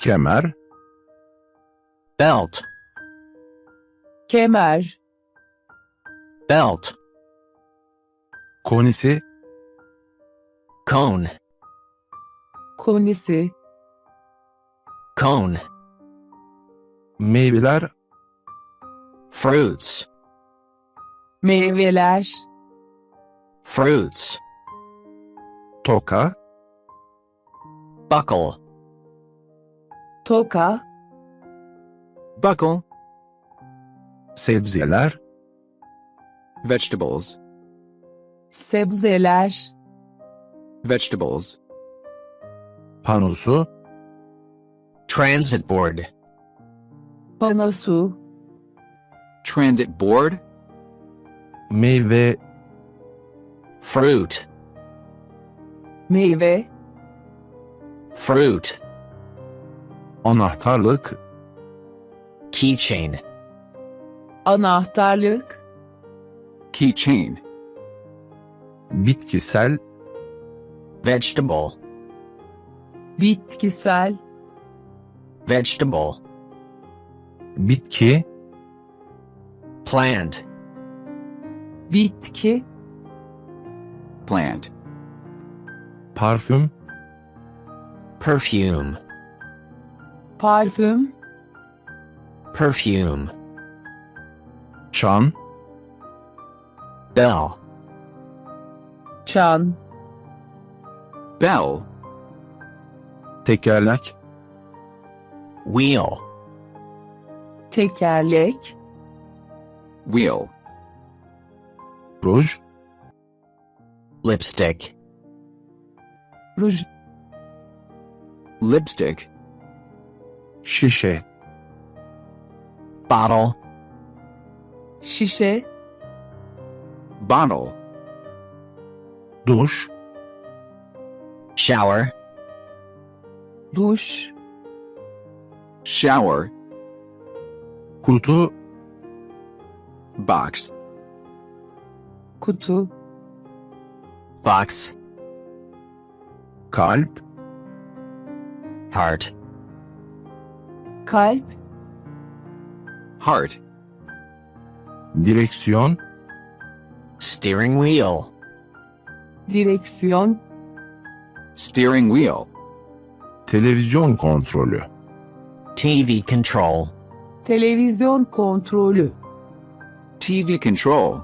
kemer, belt, kemer, belt, konisi, cone, konisi, cone, meyveler, fruits, meyveler, fruits, toka, buckle, toka, buckle, sebzeler, vegetables, sebzeler, vegetables, panosu, transit board, panosu, transit board, meyve, fruit, meyve, fruit, anahtarlık, keychain, anahtarlık, keychain, bitkisel, vegetable, bitkisel, vegetable, bitki, plant, bitki, plant, parfüm, perfume, parfüm, perfume, çan, bell, çan, bell, tekerlek, wheel, tekerlek, wheel, ruj, lipstick, ruj, lipstick, şişe, bottle, şişe, bottle, duş, shower, duş, shower, kutu, box, kutu, box, kalp, heart, kalp, heart, direksiyon, steering wheel, direksiyon, steering wheel, televizyon kontrolü, TV control, televizyon kontrolü, TV control,